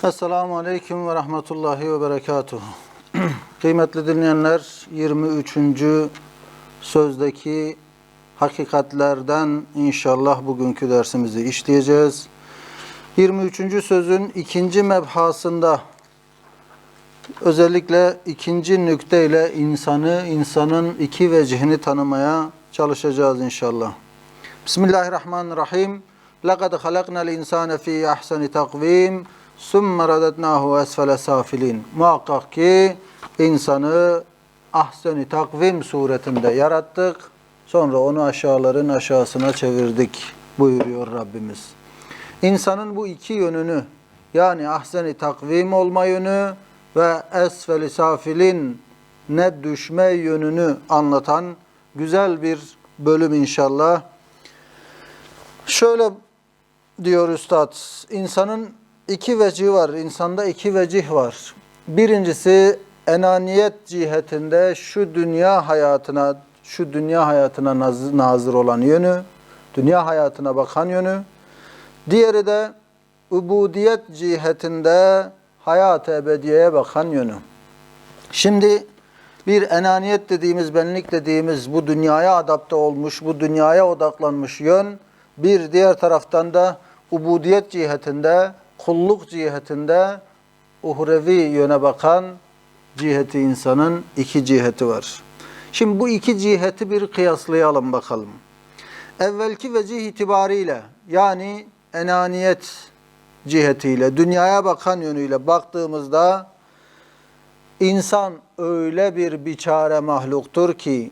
Esselamu Aleyküm ve Rahmetullahi ve Berekatuhu. Kıymetli dinleyenler, 23. sözdeki hakikatlerden inşallah bugünkü dersimizi işleyeceğiz. 23. sözün ikinci mebhasında özellikle ikinci nükteyle insanın iki vecihini tanımaya çalışacağız inşallah. Bismillahirrahmanirrahim. لَقَدْ خَلَقْنَا الْاِنْسَانَ ف۪ي اَحْسَنِ تَقْو۪يمٍ ثُمَّ رَدَدْنَاهُ اَسْفَلَ سَافِل۪ينَ Muhakkak ki insanı ahsen-i takvim suretinde yarattık. Sonra onu aşağıların aşağısına çevirdik buyuruyor Rabbimiz. İnsanın bu iki yönünü, yani ahsen-i takvim olma yönü ve esfel-i safilin ne düşme yönünü anlatan güzel bir bölüm inşallah. Şöyle diyor Üstad, insanın iki vecihi var, insanda iki vecih var. Birincisi enaniyet cihetinde şu dünya hayatına nazır olan yönü, dünya hayatına bakan yönü. Diğeri de ubudiyet cihetinde hayat-ı ebediyeye bakan yönü. Şimdi bir enaniyet dediğimiz, benlik dediğimiz bu dünyaya adapte olmuş, bu dünyaya odaklanmış yön, bir diğer taraftan da ubudiyet cihetinde, kulluk cihetinde uhrevi yöne bakan ciheti insanın iki ciheti var. Şimdi bu iki ciheti bir kıyaslayalım bakalım. Evvelki vecih itibariyle, yani enaniyet cihetiyle, dünyaya bakan yönüyle baktığımızda insan öyle bir biçare mahluktur ki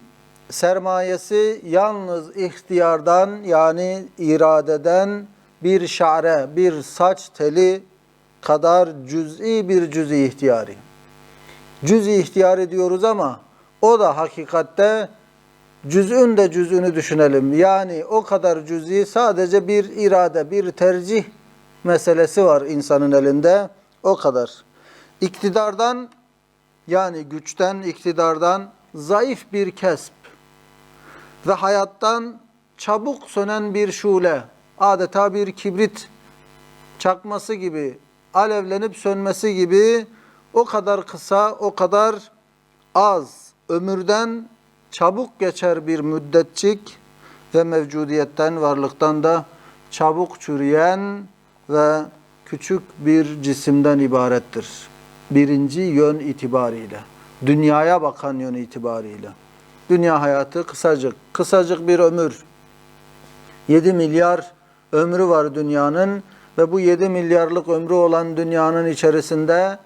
sermayesi yalnız ihtiyardan, yani iradeden bir şa're, bir saç teli kadar cüz'i ihtiyari. Cüz'i ihtiyari diyoruz ama o da hakikatte cüz'ün de cüz'ünü düşünelim. Yani o kadar cüz'i, sadece bir irade, bir tercih meselesi var insanın elinde. O kadar. İktidardan, yani güçten, iktidardan zayıf bir kesp ve hayattan çabuk sönen bir şule, adeta bir kibrit çakması gibi, alevlenip sönmesi gibi o kadar kısa, o kadar az ömürden çabuk geçer bir müddetçik ve mevcudiyetten, varlıktan da çabuk çürüyen ve küçük bir cisimden ibarettir. Birinci yön itibariyle, dünyaya bakan yön itibariyle. Dünya hayatı kısacık bir ömür. 7 milyar ömrü var dünyanın ve bu 7 milyarlık ömrü olan dünyanın içerisinde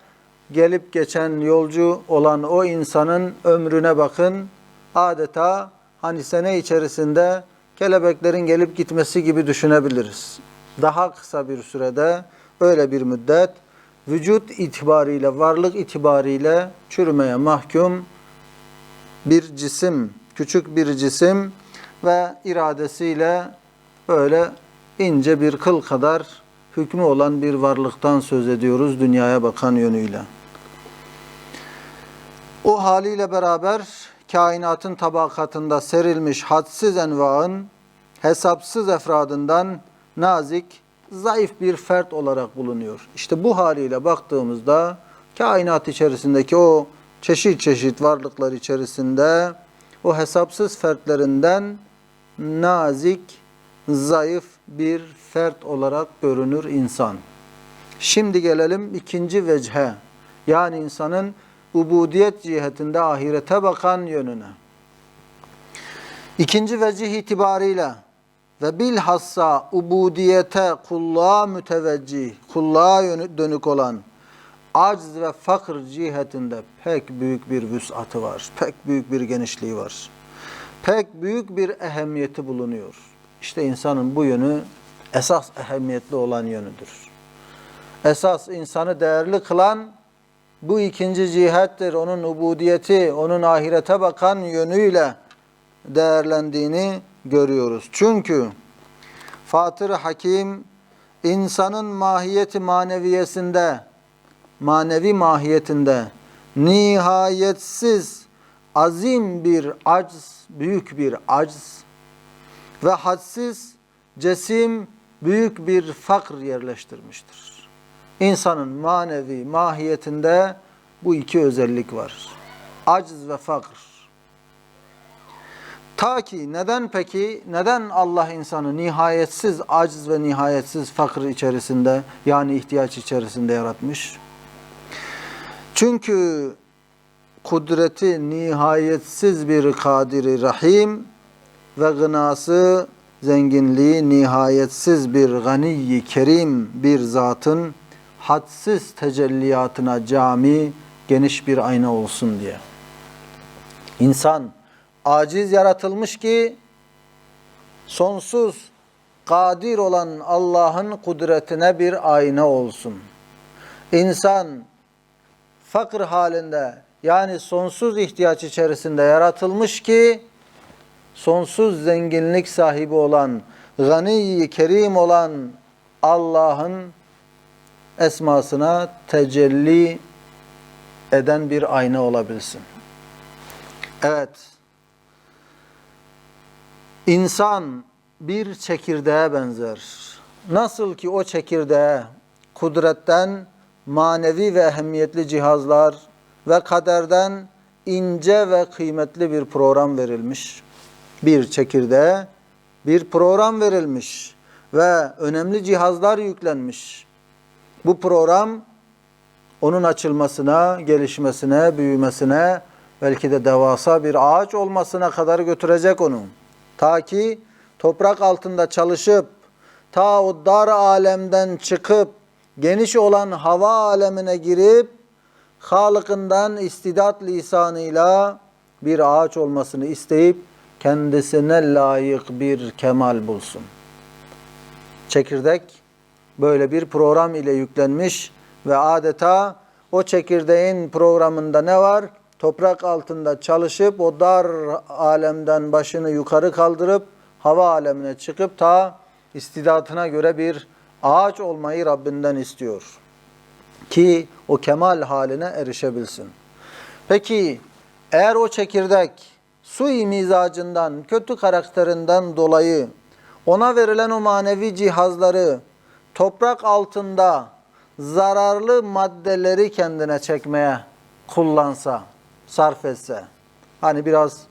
gelip geçen yolcu olan o insanın ömrüne bakın. Adeta hani sene içerisinde kelebeklerin gelip gitmesi gibi düşünebiliriz. Daha kısa bir sürede öyle bir müddet vücut itibariyle, varlık itibariyle çürümeye mahkum bir cisim, küçük bir cisim ve iradesiyle böyle ince bir kıl kadar hükmü olan bir varlıktan söz ediyoruz dünyaya bakan yönüyle. O haliyle beraber kainatın tabakatında serilmiş hadsiz envaın, hesapsız efradından nazik, zayıf bir fert olarak bulunuyor. İşte bu haliyle baktığımızda kainat içerisindeki o çeşit çeşit varlıklar içerisinde o hesapsız fertlerinden nazik, zayıf bir fert olarak görünür insan. Şimdi gelelim ikinci vecihe, yani insanın ubudiyet cihetinde ahirete bakan yönüne. İkinci vecih itibariyle ve bilhassa ubudiyete, kulluğa müteveccih, kulluğa dönük olan acz ve fakr cihetinde pek büyük bir vüs'atı var, pek büyük bir genişliği var. Pek büyük bir ehemmiyeti bulunuyor. İşte insanın bu yönü esas ehemmiyetli olan yönüdür. Esas insanı değerli kılan bu ikinci cihettir. Onun ubudiyeti, onun ahirete bakan yönüyle değerlendiğini görüyoruz. Çünkü Fatır-ı Hakim insanın mahiyeti maneviyesinde, manevi mahiyetinde nihayetsiz, azim bir acz, büyük bir acz ve hadsiz, cesim, büyük bir fakr yerleştirmiştir. İnsanın manevi mahiyetinde bu iki özellik var. Aciz ve fakr. Ta ki neden Allah insanı nihayetsiz aciz ve nihayetsiz fakir içerisinde, yani ihtiyaç içerisinde yaratmış? Çünkü kudreti nihayetsiz bir Kadir-i Rahim ve gınası, zenginliği nihayetsiz bir Gani-i Kerim bir zatın hadsiz tecelliyatına cami, geniş bir ayna olsun diye. İnsan aciz yaratılmış ki sonsuz kadir olan Allah'ın kudretine bir ayna olsun. İnsan fakir halinde, yani sonsuz ihtiyaç içerisinde yaratılmış ki sonsuz zenginlik sahibi olan, Gani-i Kerim olan Allah'ın esmasına tecelli eden bir ayna olabilsin. Evet, İnsan bir çekirdeğe benzer. Nasıl ki o çekirdeğe kudretten manevi ve ehemmiyetli cihazlar ve kaderden ince ve kıymetli bir program verilmiş. Bir çekirdeğe bir program verilmiş ve önemli cihazlar yüklenmiş. Bu program onun açılmasına, gelişmesine, büyümesine, belki de devasa bir ağaç olmasına kadar götürecek onu. Ta ki toprak altında çalışıp, ta o dar alemden çıkıp, geniş olan hava alemine girip, Halık'ından istidat lisanıyla bir ağaç olmasını isteyip, kendisine layık bir kemal bulsun. Çekirdek böyle bir program ile yüklenmiş ve adeta o çekirdeğin programında ne var? Toprak altında çalışıp o dar alemden başını yukarı kaldırıp hava alemine çıkıp ta istidatına göre bir ağaç olmayı Rabbinden istiyor. Ki o kemal haline erişebilsin. Peki eğer o çekirdek sui mizacından, kötü karakterinden dolayı ona verilen o manevi cihazları toprak altında zararlı maddeleri kendine çekmeye kullansa, sarf etse, hani biraz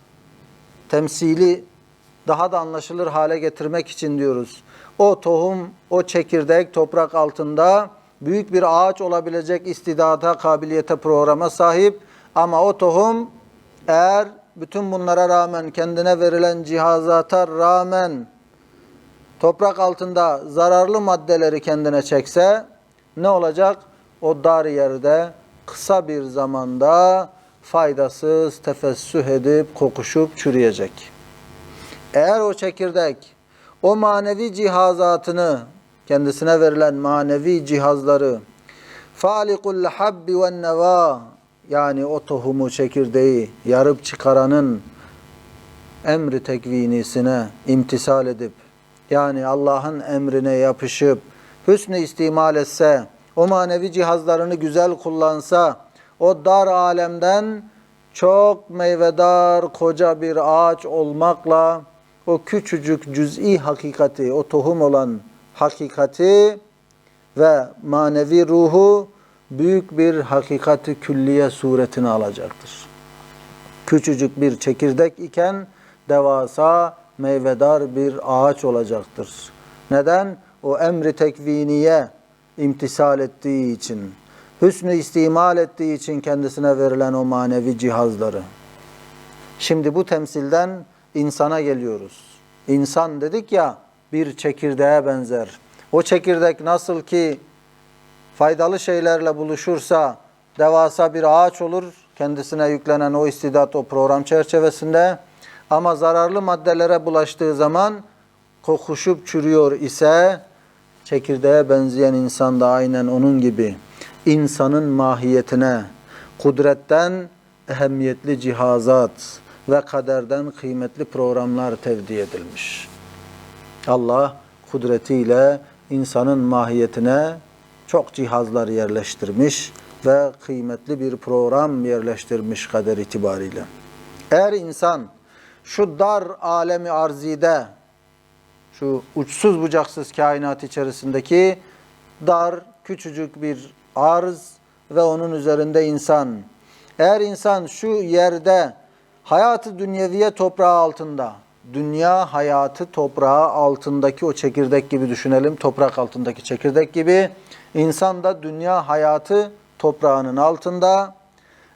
temsili daha da anlaşılır hale getirmek için diyoruz. O tohum, o çekirdek toprak altında büyük bir ağaç olabilecek istidata, kabiliyete, programa sahip ama o tohum eğer bütün bunlara rağmen, kendine verilen cihazata rağmen toprak altında zararlı maddeleri kendine çekse ne olacak? O dar yerde kısa bir zamanda faydasız tefessüh edip kokuşup çürüyecek. Eğer o çekirdek o manevi cihazatını, kendisine verilen manevi cihazları falikul habbi ve neva, yani o tohumu, çekirdeği yarıp çıkaranın emri tekvinisine imtisal edip, yani Allah'ın emrine yapışıp hüsnü istimal etse, o manevi cihazlarını güzel kullansa, o dar alemden çok meyvedar koca bir ağaç olmakla o küçücük cüz'i hakikati, o tohum olan hakikati ve manevi ruhu büyük bir hakikati külliye suretini alacaktır. Küçücük bir çekirdek iken devasa meyvedar bir ağaç olacaktır. Neden? O emri tekviniye imtisal ettiği için, hüsnü istimal ettiği için kendisine verilen o manevi cihazları. Şimdi bu temsilden insana geliyoruz. İnsan dedik ya, bir çekirdeğe benzer. O çekirdek nasıl ki faydalı şeylerle buluşursa devasa bir ağaç olur, kendisine yüklenen o istidat, o program çerçevesinde. Ama zararlı maddelere bulaştığı zaman kokuşup çürüyor ise, çekirdeğe benzeyen insan da aynen onun gibi insanın mahiyetine kudretten ehemmiyetli cihazat ve kaderden kıymetli programlar tevdi edilmiş. Allah kudretiyle insanın mahiyetine çok cihazlar yerleştirmiş ve kıymetli bir program yerleştirmiş kader itibariyle. Eğer insan şu dar alemi arzide, şu uçsuz bucaksız kainat içerisindeki dar, küçücük bir arz ve onun üzerinde insan. Eğer insan şu yerde hayatı dünyeviye toprağı altında, dünya hayatı toprağı altındaki o çekirdek gibi düşünelim, toprak altındaki çekirdek gibi, insan da dünya hayatı toprağının altında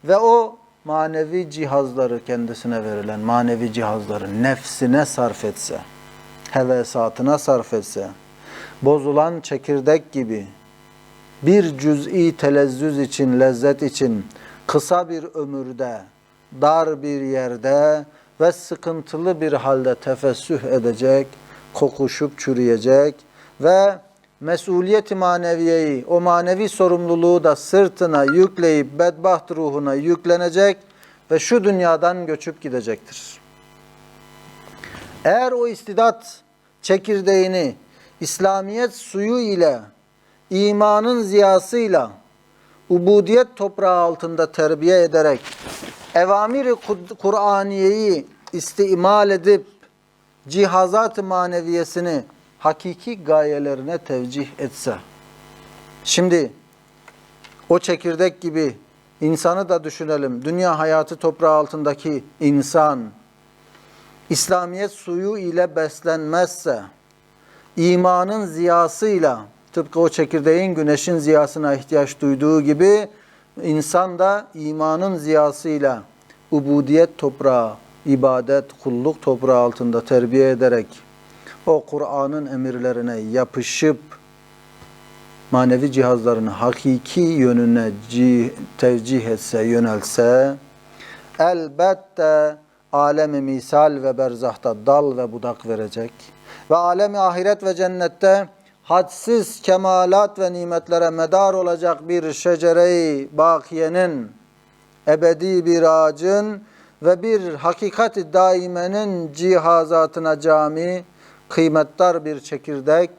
ve o manevi cihazları, kendisine verilen manevi cihazları nefsine sarf etse, hevesatına sarf etse, bozulan çekirdek gibi bir cüz'i telezzüz için, lezzet için kısa bir ömürde, dar bir yerde ve sıkıntılı bir halde tefessüh edecek, kokuşup çürüyecek ve mesuliyet-i maneviyeyi, o manevi sorumluluğu da sırtına yükleyip bedbaht ruhuna yüklenecek ve şu dünyadan göçüp gidecektir. Eğer o istidat çekirdeğini İslamiyet suyu ile, imanın ziyasıyla, ubudiyet toprağı altında terbiye ederek, evamir-i Kur'aniyeyi istimal edip, cihazat-ı maneviyesini hakiki gayelerine tevcih etse. Şimdi o çekirdek gibi insanı da düşünelim. Dünya hayatı toprağı altındaki insan, İslamiyet suyu ile beslenmezse, imanın ziyasıyla, tıpkı o çekirdeğin güneşin ziyasına ihtiyaç duyduğu gibi, insan da imanın ziyasıyla ubudiyet toprağı, ibadet, kulluk toprağı altında terbiye ederek, o Kur'an'ın emirlerine yapışıp, manevi cihazlarını hakiki yönüne tevcih etse, yönelse, elbette alem-i misal ve berzahta dal ve budak verecek ve alem-i ahiret ve cennette hadsiz kemalat ve nimetlere medar olacak bir şecere-i bakiyenin, ebedi bir ağacın ve bir hakikat-i daimenin cihazatına cami, kıymetdar bir çekirdek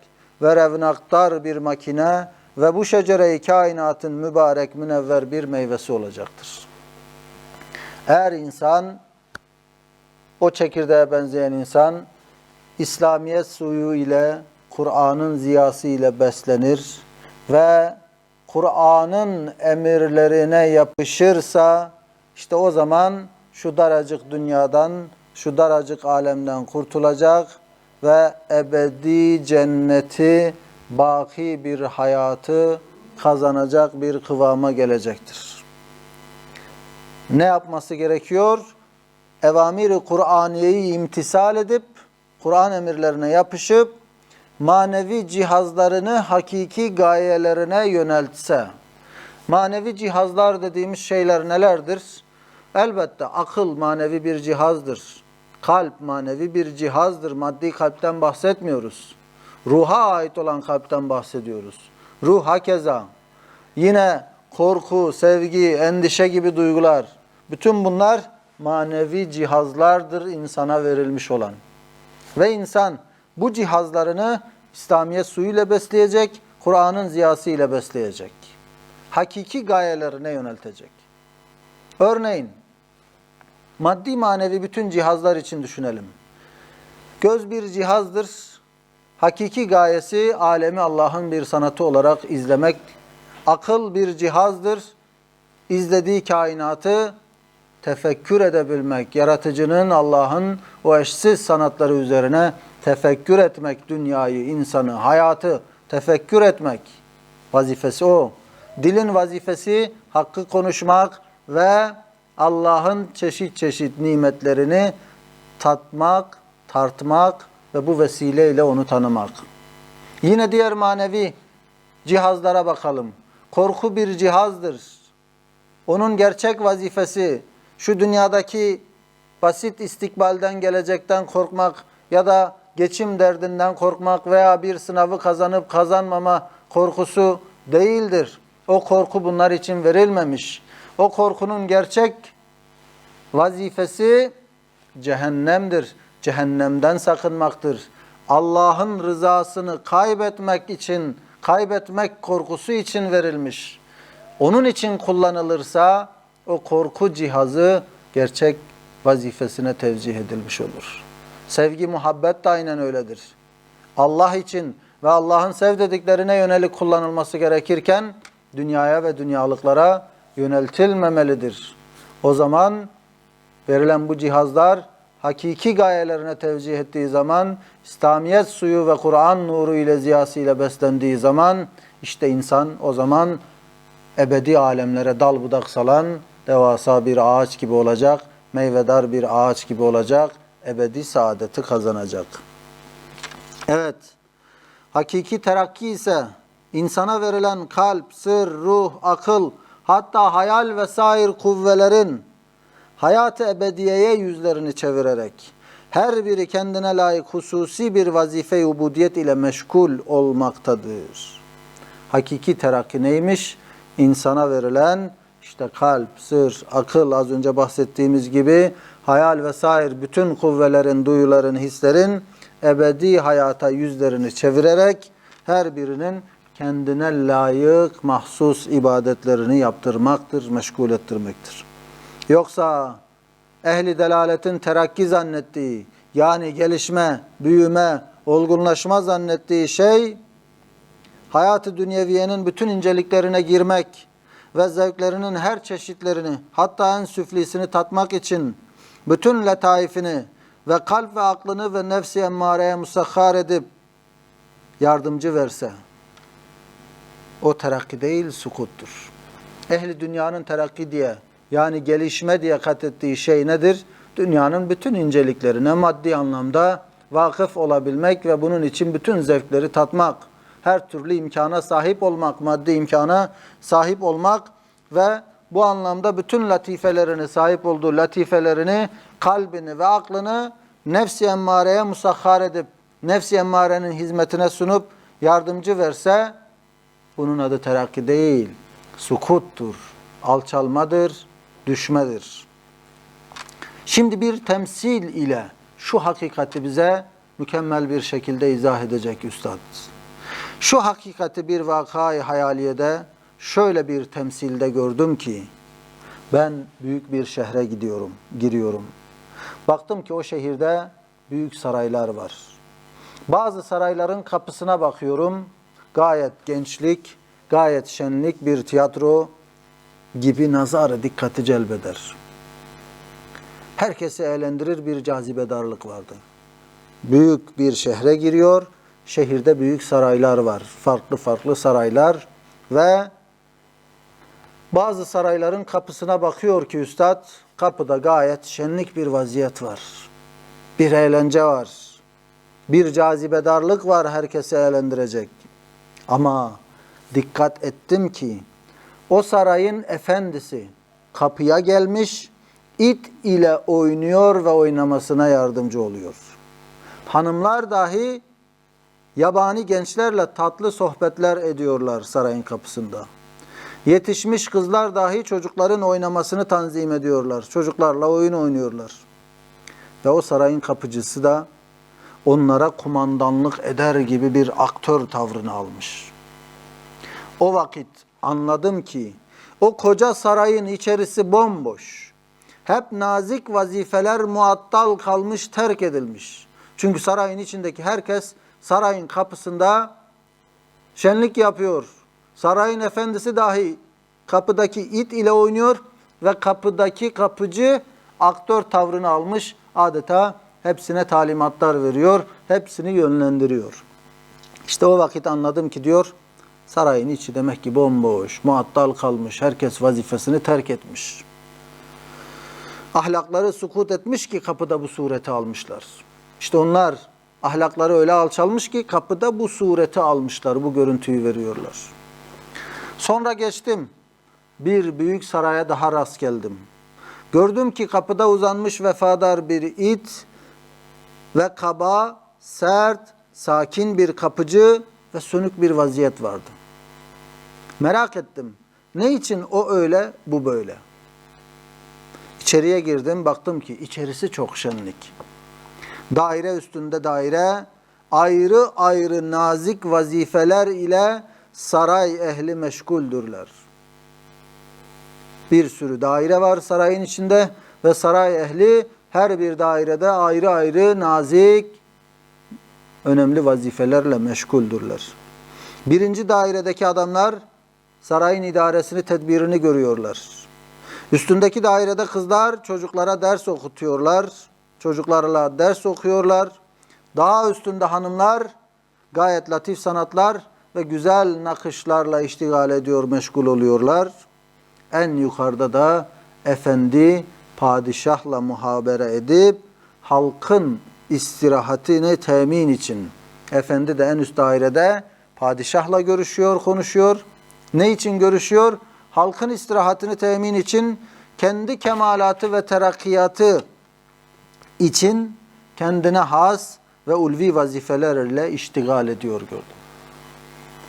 ve revnakdar bir makine ve bu şecere-i kainatın mübarek münevver bir meyvesi olacaktır. Eğer insan, o çekirdeğe benzeyen insan, İslamiyet suyu ile, Kur'an'ın ziyası ile beslenir ve Kur'an'ın emirlerine yapışırsa, işte o zaman şu daracık dünyadan, şu daracık alemden kurtulacak ve ebedi cenneti, baki bir hayatı kazanacak bir kıvama gelecektir. Ne yapması gerekiyor? Evamir-i Kur'aniyeyi imtisal edip, Kur'an emirlerine yapışıp, manevi cihazlarını hakiki gayelerine yöneltse. Manevi cihazlar dediğimiz şeyler nelerdir? Elbette akıl manevi bir cihazdır. Kalp manevi bir cihazdır. Maddi kalpten bahsetmiyoruz. Ruha ait olan kalpten bahsediyoruz. Ruh hakeza. Yine korku, sevgi, endişe gibi duygular. Bütün bunlar manevi cihazlardır insana verilmiş olan. Ve insan bu cihazlarını İslamiyet suyuyla besleyecek, Kur'an'ın ziyası ile besleyecek. Hakiki gayelerine yöneltecek. Örneğin, maddi manevi bütün cihazlar için düşünelim. Göz bir cihazdır. Hakiki gayesi alemi Allah'ın bir sanatı olarak izlemek. Akıl bir cihazdır. İzlediği kainatı tefekkür edebilmek, yaratıcının, Allah'ın o eşsiz sanatları üzerine tefekkür etmek, dünyayı, insanı, hayatı tefekkür etmek vazifesi o. Dilin vazifesi hakkı konuşmak ve Allah'ın çeşit çeşit nimetlerini tatmak, tartmak ve bu vesileyle onu tanımak. Yine diğer manevi cihazlara bakalım. Korku bir cihazdır. Onun gerçek vazifesi şu dünyadaki basit istikbalden, gelecekten korkmak ya da geçim derdinden korkmak veya bir sınavı kazanıp kazanmama korkusu değildir. O korku bunlar için verilmemiş. O korkunun gerçek vazifesi cehennemdir. Cehennemden sakınmaktır. Allah'ın rızasını kaybetmek için, kaybetmek korkusu için verilmiş. Onun için kullanılırsa o korku cihazı gerçek vazifesine tevcih edilmiş olur. Sevgi, muhabbet de aynen öyledir. Allah için ve Allah'ın sevdiklerine yönelik kullanılması gerekirken dünyaya ve dünyalıklara yöneltilmemelidir. O zaman verilen bu cihazlar hakiki gayelerine tevcih ettiği zaman, İslamiyet suyu ve Kur'an nuru ile ziyası ile beslendiği zaman, işte insan o zaman ebedi alemlere dal budak salan devasa bir ağaç gibi olacak, meyvedar bir ağaç gibi olacak, ebedi saadeti kazanacak. Evet, hakiki terakki ise insana verilen kalp, sır, ruh, akıl, hatta hayal vesaire kuvvelerin hayat-ı ebediyeye yüzlerini çevirerek her biri kendine layık hususi bir vazife-i ubudiyet ile meşgul olmaktadır. Hakiki terakki neymiş? İnsana verilen işte kalp, sır, akıl, az önce bahsettiğimiz gibi hayal vesaire bütün kuvvelerin, duyuların, hislerin ebedi hayata yüzlerini çevirerek her birinin kendine layık mahsus ibadetlerini yaptırmaktır, meşgul ettirmektir. Yoksa ehli delaletin terakki zannettiği, yani gelişme, büyüme, olgunlaşma zannettiği şey, hayat-ı dünyeviyenin bütün inceliklerine girmek ve zevklerinin her çeşitlerini, hatta en süflisini tatmak için bütün letaifini ve kalp ve aklını ve nefsi emmareye musahhar edip yardımcı verse, o terakki değil, sukuttur. Ehli dünyanın terakki diye, yani gelişme diye kat ettiği şey nedir? Dünyanın bütün inceliklerine maddi anlamda vakıf olabilmek ve bunun için bütün zevkleri tatmak, her türlü imkana sahip olmak, maddi imkana sahip olmak ve bu anlamda bütün latifelerini, sahip olduğu latifelerini, kalbini ve aklını nefs-i emmareye musahhar edip, nefs-i emmarenin hizmetine sunup yardımcı verse, bunun adı terakki değil, sukuttur, alçalmadır, düşmedir. Şimdi bir temsil ile şu hakikati bize mükemmel bir şekilde izah edecek üstad. Şu hakikati bir vakayı hayaliyede şöyle bir temsilde gördüm ki, ben büyük bir şehre giriyorum. Baktım ki o şehirde büyük saraylar var. Bazı sarayların kapısına bakıyorum, gayet gençlik, gayet şenlik bir tiyatro gibi nazarı dikkati celbeder. Herkesi eğlendirir bir cazibedarlık vardı. Büyük bir şehre giriyor, şehirde büyük saraylar var. Farklı farklı saraylar ve bazı sarayların kapısına bakıyor ki üstad, kapıda gayet şenlik bir vaziyet var. Bir eğlence var. Bir cazibedarlık var herkesi eğlendirecek. Ama dikkat ettim ki o sarayın efendisi kapıya gelmiş, it ile oynuyor ve oynamasına yardımcı oluyor. Hanımlar dahi yabani gençlerle tatlı sohbetler ediyorlar sarayın kapısında. Yetişmiş kızlar dahi çocukların oynamasını tanzim ediyorlar. Çocuklarla oyun oynuyorlar. Ve o sarayın kapıcısı da onlara kumandanlık eder gibi bir aktör tavrını almış. O vakit anladım ki o koca sarayın içerisi bomboş. Hep nazik vazifeler muattal kalmış, terk edilmiş. Çünkü sarayın içindeki herkes sarayın kapısında şenlik yapıyor. Sarayın efendisi dahi kapıdaki it ile oynuyor ve kapıdaki kapıcı aktör tavrını almış. Adeta hepsine talimatlar veriyor, hepsini yönlendiriyor. İşte o vakit anladım ki diyor, sarayın içi demek ki bomboş, muattal kalmış, herkes vazifesini terk etmiş. Ahlakları sukut etmiş ki kapıda bu sureti almışlar. İşte onlar ahlakları öyle alçalmış ki kapıda bu sureti almışlar, bu görüntüyü veriyorlar. Sonra geçtim, bir büyük saraya daha rast geldim. Gördüm ki kapıda uzanmış vefadar bir it ve kaba, sert, sakin bir kapıcı ve sönük bir vaziyet vardı. Merak ettim. Ne için o öyle, bu böyle? İçeriye girdim, baktım ki içerisi çok şenlik. Daire üstünde daire, ayrı ayrı nazik vazifeler ile saray ehli meşguldürler. Bir sürü daire var sarayın içinde ve saray ehli her bir dairede ayrı ayrı nazik önemli vazifelerle meşguldürler. Birinci dairedeki adamlar sarayın idaresini, tedbirini görüyorlar. Üstündeki dairede kızlar çocuklara ders okutuyorlar. Çocuklarla ders okuyorlar. Daha üstünde hanımlar gayet latif sanatlar ve güzel nakışlarla iştigal ediyor, meşgul oluyorlar. En yukarıda da efendi padişahla muhabere edip halkın istirahatini temin için. Efendi de en üst dairede padişahla görüşüyor, konuşuyor. Ne için görüşüyor? Halkın istirahatini temin için, kendi kemalatı ve terakkiyatı için kendine has ve ulvi vazifelerle iştigal ediyor gördüm.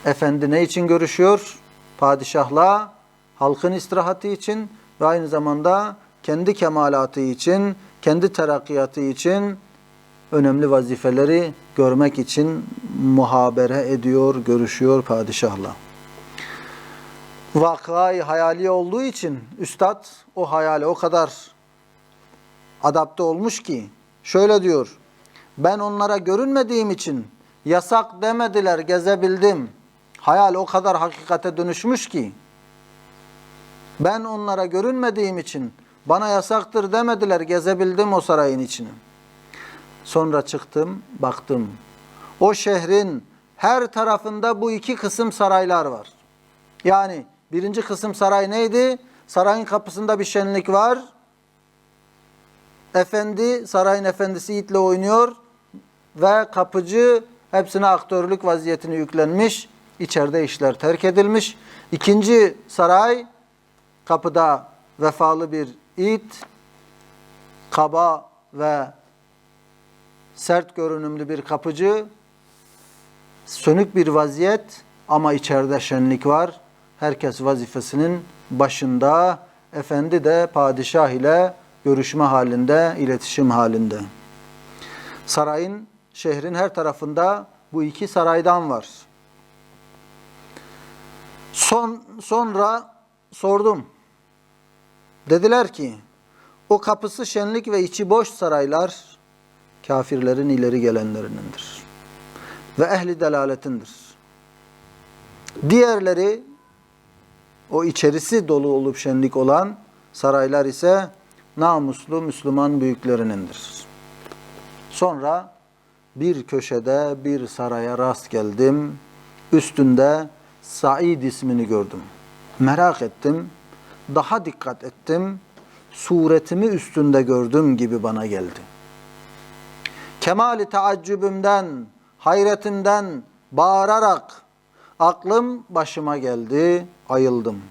Efendi ne için görüşüyor? Padişahla, halkın istirahatı için ve aynı zamanda kendi kemalatı için, kendi terakkiyatı için önemli vazifeleri görmek için muhabere ediyor, görüşüyor padişahla. Vakayı hayali olduğu için üstad o hayale o kadar adapte olmuş ki şöyle diyor: ben onlara görünmediğim için yasak demediler, gezebildim. Hayal o kadar hakikate dönüşmüş ki ben onlara görünmediğim için bana yasaktır demediler, gezebildim o sarayın içini. Sonra çıktım, baktım. O şehrin her tarafında bu iki kısım saraylar var. Yani birinci kısım saray neydi? Sarayın kapısında bir şenlik var. Efendi, sarayın efendisi itle oynuyor ve kapıcı hepsine aktörlük vaziyetini yüklenmiş. İçeride işler terk edilmiş. İkinci saray, kapıda vefalı bir it, kaba ve sert görünümlü bir kapıcı, sönük bir vaziyet ama içeride şenlik var. Herkes vazifesinin başında, efendi de padişah ile görüşme halinde, iletişim halinde. Sarayın, şehrin her tarafında bu iki saraydan var. Sonra sordum. Dediler ki, o kapısı şenlik ve içi boş saraylar kafirlerin ileri gelenlerinindir ve ehli delaletindir. Diğerleri, o içerisi dolu olup şenlik olan saraylar ise namuslu Müslüman büyüklerinindir. Sonra bir köşede bir saraya rast geldim. Üstünde Said ismini gördüm. Merak ettim. Daha dikkat ettim. Suretimi üstünde gördüm gibi bana geldi. Kemali taaccübümden, hayretimden bağırarak aklım başıma geldi, ayıldım.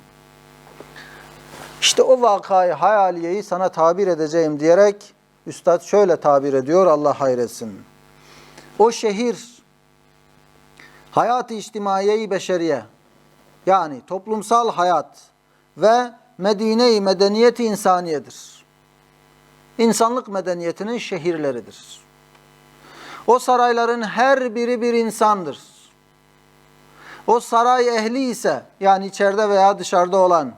İşte o vakayı, hayaliyeyi sana tabir edeceğim diyerek üstad şöyle tabir ediyor, Allah hayretsin. O şehir hayat-ı içtimaiye-i beşeriye, yani toplumsal hayat ve Medine-i medeniyet-i insaniyedir. İnsanlık medeniyetinin şehirleridir. O sarayların her biri bir insandır. O saray ehli ise, yani içeride veya dışarıda olan,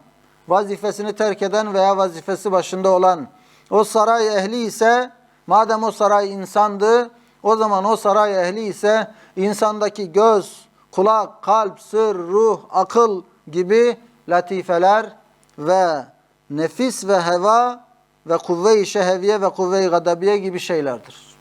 vazifesini terk eden veya vazifesi başında olan, o saray ehli ise, madem o saray insandı, o zaman o saray ehli ise insandaki göz, kulak, kalp, sır, ruh, akıl gibi latifeler ve nefis ve heva ve kuvve-i şehviye ve kuvve-i gadabiye gibi şeylerdir.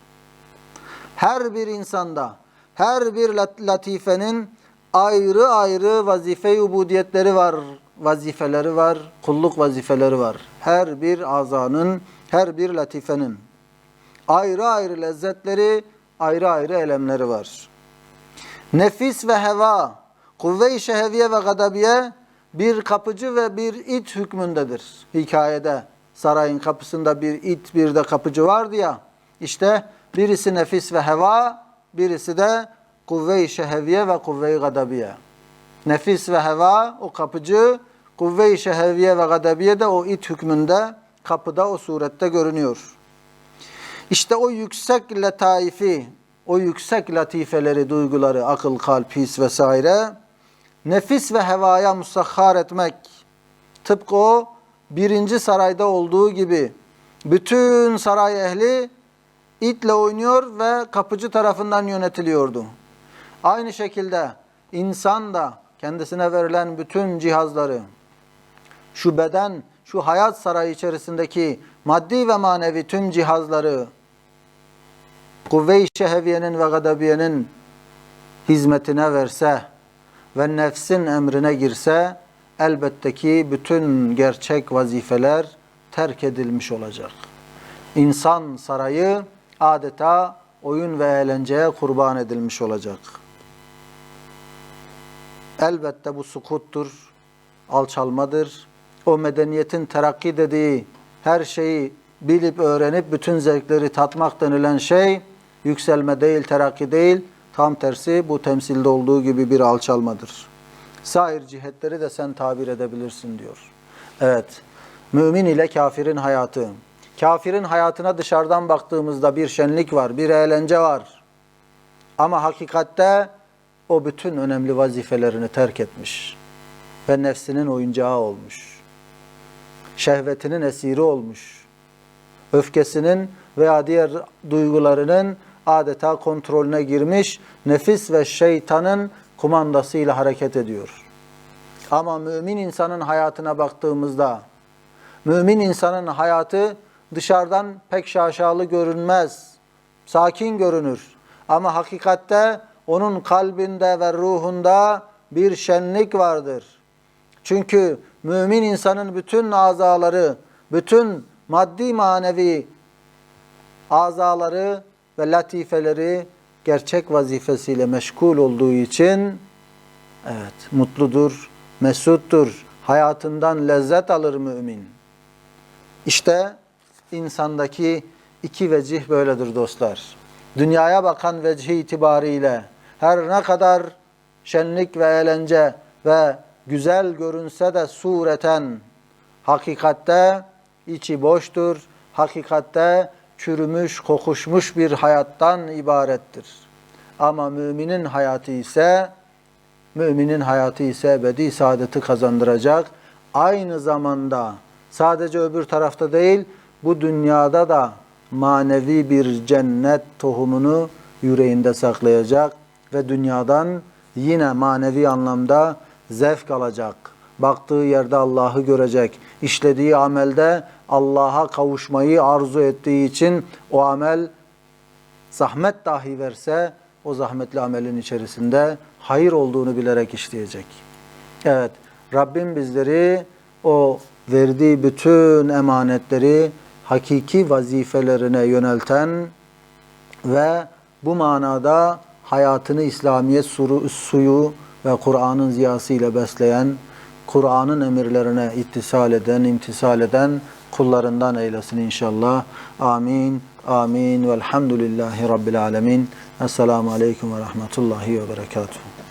Her bir insanda, her bir latifenin ayrı ayrı vazife-i ubudiyetleri var, vazifeleri var, kulluk vazifeleri var. Her bir azanın, her bir latifenin ayrı ayrı lezzetleri, ayrı ayrı elemleri var. Nefis ve heva, kuvve-i şehviye ve gadabiye bir kapıcı ve bir it hükmündedir. Hikayede sarayın kapısında bir it, bir de kapıcı vardı ya. İşte birisi nefis ve heva, birisi de kuvve-i şehviye ve kuvve-i gadabiye. Nefis ve heva o kapıcı, kuvve-i şehviye ve gadabiye de o it hükmünde, kapıda o surette görünüyor. İşte o yüksek letaifi, o yüksek latifeleri, duyguları, akıl, kalp, his vesaire nefis ve hevaya musahhar etmek, tıpkı o birinci sarayda olduğu gibi bütün saray ehli itle oynuyor ve kapıcı tarafından yönetiliyordu. Aynı şekilde insan da kendisine verilen bütün cihazları, şu beden, şu hayat sarayı içerisindeki maddi ve manevi tüm cihazları kuvve-i şehviyenin ve gadabiyenin hizmetine verse ve nefsin emrine girse, elbette ki bütün gerçek vazifeler terk edilmiş olacak. İnsan sarayı adeta oyun ve eğlenceye kurban edilmiş olacak. Elbette bu sukuttur, alçalmadır. O medeniyetin terakki dediği her şeyi bilip öğrenip bütün zevkleri tatmak denilen şey yükselme değil, terakki değil. Tam tersi bu temsilde olduğu gibi bir alçalmadır. Sair cihetleri de sen tabir edebilirsin diyor. Evet, mümin ile kafirin hayatı. Kafirin hayatına dışarıdan baktığımızda bir şenlik var, bir eğlence var. Ama hakikatte o bütün önemli vazifelerini terk etmiş ve nefsinin oyuncağı olmuş. Şehvetinin esiri olmuş. Öfkesinin veya diğer duygularının adeta kontrolüne girmiş, nefis ve şeytanın kumandasıyla hareket ediyor. Ama mümin insanın hayatına baktığımızda, mümin insanın hayatı dışarıdan pek şaşalı görünmez, sakin görünür. Ama hakikatte onun kalbinde ve ruhunda bir şenlik vardır. Çünkü mümin insanın bütün azaları, bütün maddi manevi azaları ve latifeleri gerçek vazifesiyle meşgul olduğu için evet mutludur, mesuttur, hayatından lezzet alır mümin. İşte insandaki iki vecih böyledir dostlar. Dünyaya bakan vecihi itibariyle her ne kadar şenlik ve eğlence ve güzel görünse de sureten hakikatte içi boştur, hakikatte çürümüş, kokuşmuş bir hayattan ibarettir. Ama müminin hayatı ise ebedi saadeti kazandıracak. Aynı zamanda sadece öbür tarafta değil, bu dünyada da manevi bir cennet tohumunu yüreğinde saklayacak ve dünyadan yine manevi anlamda zevk alacak. Baktığı yerde Allah'ı görecek. İşlediği amelde Allah'a kavuşmayı arzu ettiği için o amel zahmet dahi verse o zahmetli amelin içerisinde hayır olduğunu bilerek işleyecek. Evet, Rabbim bizleri o verdiği bütün emanetleri hakiki vazifelerine yönelten ve bu manada hayatını İslamiyet suyu ve Kur'an'ın ziyasıyla besleyen, Kur'an'ın emirlerine imtisal eden kullarından eylesin inşallah. Amin. Amin. Velhamdülillahi Rabbil alemin. Esselamu aleyküm ve rahmetullahi ve berekatuhu.